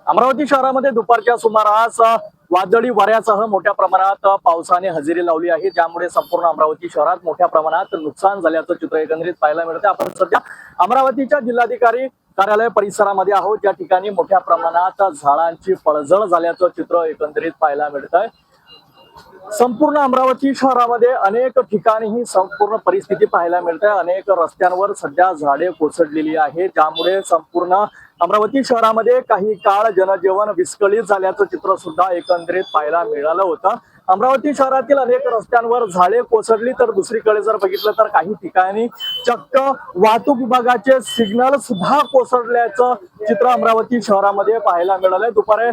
अमरावती शहरामध्ये दुपारच्या सुमारास वादळी वाऱ्यासह मोठ्या प्रमाणात पावसाने हजेरी लावली आहे, ज्यामुळे संपूर्ण अमरावती शहरात मोठ्या प्रमाणात नुकसान झाल्याचं चित्र एकंदरीत पाहायला मिळते। आपण सध्या अमरावतीच्या जिल्हाधिकारी कार्यालय परिसरामध्ये आहोत, ज्या ठिकाणी मोठ्या प्रमाणात झाडांची पडझड झाल्याचं चित्र एकंदरीत पाहायला मिळतंय। संपूर्ण अमरावती शहरामध्ये अनेक ठिकाणी ही संपूर्ण परिस्थिती पाहायला मिळते। अनेक रस्त्यांवर सध्या झाडे कोसळलेली आहेत, ज्यामुळे संपूर्ण अमरावती शहरामध्ये काही काळ जनजीवन विस्कळीत झाल्याचं चित्र सुद्धा एकंदरीत पाहायला मिळालं होतं। अमरावती शहरातील अनेक रस्त्यांवर झाडे कोसळली, तर दुसरीकडे जर बघितलं तर काही ठिकाणी चक्क वाहतूक विभागाचे सिग्नल सुद्धा कोसळल्याचं चित्र अमरावती शहरामध्ये पाहायला मिळालंय। दुपारी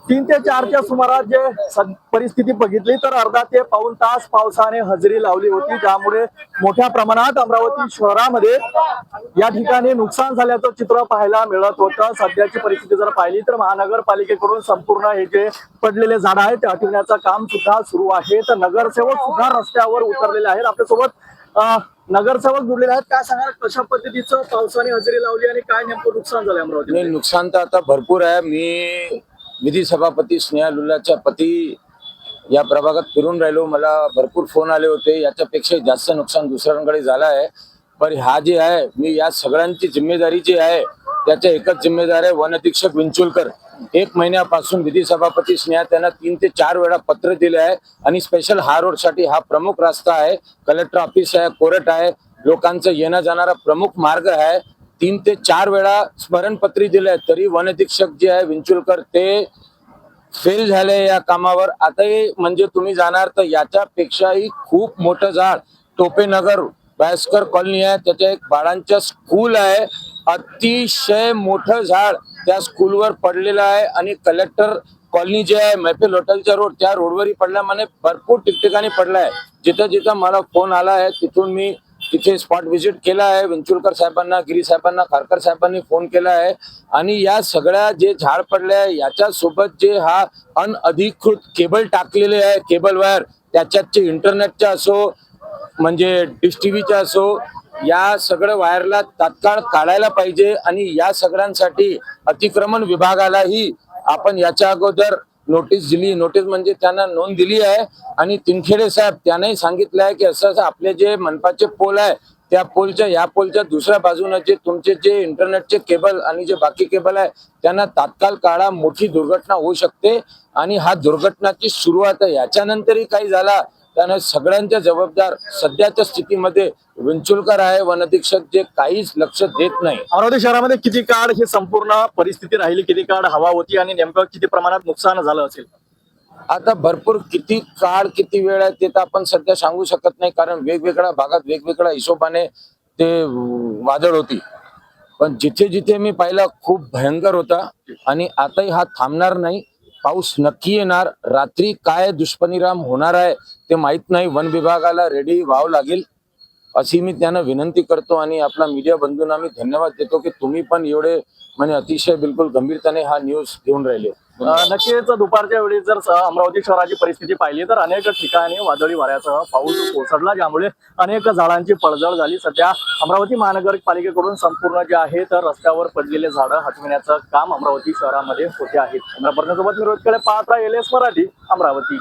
3 ते 4च्या सुमारास जे परिस्थिती बघितली तर अर्धा ते पाऊण तास पावसाने हजेरी लावली होती, ज्यामुळे मोठ्या प्रमाणात अमरावती शहरामध्ये या ठिकाणी नुकसान झाल्याचं चित्र पाहायला मिळत होतं। सध्याची परिस्थिती जर पाहिली तर महानगरपालिकेकडून संपूर्ण हे जे पडलेले झाड आहेत ते हटवण्याचं काम सुद्धा सुरू आहे। तर नगरसेवक सुद्धा रस्त्यावर उतरलेले आहेत। आपल्यासोबत नगरसेवक जुळलेले आहेत। काय सांगा, कशा पद्धतीचं पावसाने हजेरी लावली आणि काय नेमकं नुकसान झालंय अमरावती? नुकसान तर आता भरपूर आहे। मी विधी सभापती स्नेहा लुल्लाच्या पती या प्रभागात फिरून राहिलो, मला भरपूर फोन आले होते। याच्यापेक्षा जास्त नुकसान दुसऱ्यांकडे झालं आहे, पण हा जे आहे मी या सगळ्यांची जिम्मेदारी जी आहे त्याचा एकच जिम्मेदार आहे वन अधीक्षक विंचुलकर। 1 महिन्यापासून विधी सभापती स्नेहा त्यांना 3 ते 4 वेळा पत्र दिले आहे आणि स्पेशल हा रोड साठी हा प्रमुख रस्ता आहे, कलेक्टर ऑफिस आहे, कोर्ट आहे, लोकांचं येणं जाणारा प्रमुख मार्ग आहे। 3 ते 4 वेळा स्मरणपत्री दिले, तरी वन अधीक्षक जे आहे विंचुलकर ते फेल झाले या कामावर। आता म्हणजे तुम्ही जाणार तर याच्यापेक्षाही खूप मोठं झाड टोपेनगर वयस्कर कॉलनी आहे, त्याच्या एक बाळांच्या स्कूल आहे, अतिशय मोठं झाड त्या स्कूलवर पडलेलं आहे। आणि कलेक्टर कॉलनी जे आहे मैफिल हॉटेलच्या रोड त्या रोडवरही पडला, म्हणजे भरपूर ठिकठिकाणी पडला आहे। जिथं जिथं मला फोन आला आहे तिथून मी तिथे स्पॉट व्हिजिट केला आहे। विंचुलकर साहेबांना, गिरी साहेबांना, खारकर साहेबांनी फोन केला आहे आणि या सगळ्या जे झाड पडले आहे याच्या सोबत जे हा अनधिकृत केबल टाकलेले आहे, केबल वायर, त्याच्याचे इंटरनेटच्या असो म्हणजे डिश टीव्हीच्या असो, या सगळं वायरला तात्काळ काढायला पाहिजे। आणि या सगळ्यांसाठी अतिक्रमण विभागालाही आपण याच्या अगोदर नोटीस दिली, नोटीस म्हणजे त्यांना नोंद दिली आहे। आणि तिनखेडे साहेब त्यांनाही सांगितलं आहे की असं आपले जे मनपाचे पोल आहे त्या पोलच्या या पोलच्या दुसऱ्या बाजूने जे तुमचे जे इंटरनेटचे केबल आणि जे बाकी केबल आहे त्यांना तात्काळ काढा, मोठी दुर्घटना होऊ शकते। आणि हा दुर्घटनाची सुरुवात आहे, याच्यानंतरही काही झाला त्याने सगळ्यांच्या जबाबदार सध्याच्या स्थितीमध्ये विंचुलकर आहे, वन अधीक्षक, जे काहीच लक्ष देत नाही। अमरावती शहरामध्ये किती काळ ही संपूर्ण परिस्थिती राहिली, किती काळ हवा होती आणि नेमकं किती प्रमाणात नुकसान झालं असेल? आता भरपूर किती काळ किती वेळ आहे ते तर आपण सध्या सांगू शकत नाही, कारण वेगवेगळ्या भागात वेगवेगळ्या हिशोबाने ते वादळ होती। पण जिथे जिथे मी पाहिलं खूप भयंकर होता आणि आताही हा थांबणार नाही, पाऊस नक्की येणार। रात्री काय दुष्परिणाम होणार आहे ते माहित नाही, वन विभागाला रेडी व्हावं लागेल अशी मी त्यांना विनंती करतो। आणि आपला मीडिया बंधूंना मी धन्यवाद देतो की तुम्ही पण एवढे म्हणजे अतिशय बिलकुल गंभीरतेने हा न्यूज घेऊन राहिले। नक्कीच दुपारच्या वेळी जर अमरावती शहराची परिस्थिती पाहिली तर अनेक ठिकाणी वादळी वाऱ्यासह पाऊस कोसळला, ज्यामुळे अनेक झाडांची पडझड झाली। सध्या अमरावती महानगरपालिकेकडून संपूर्ण जे आहे तर रस्त्यावर पडलेले झाडं हटविण्याचं काम अमरावती शहरामध्ये होते आहे। सोबत मी रोजकडे पाहत राहा LS मराठी, अमरावती।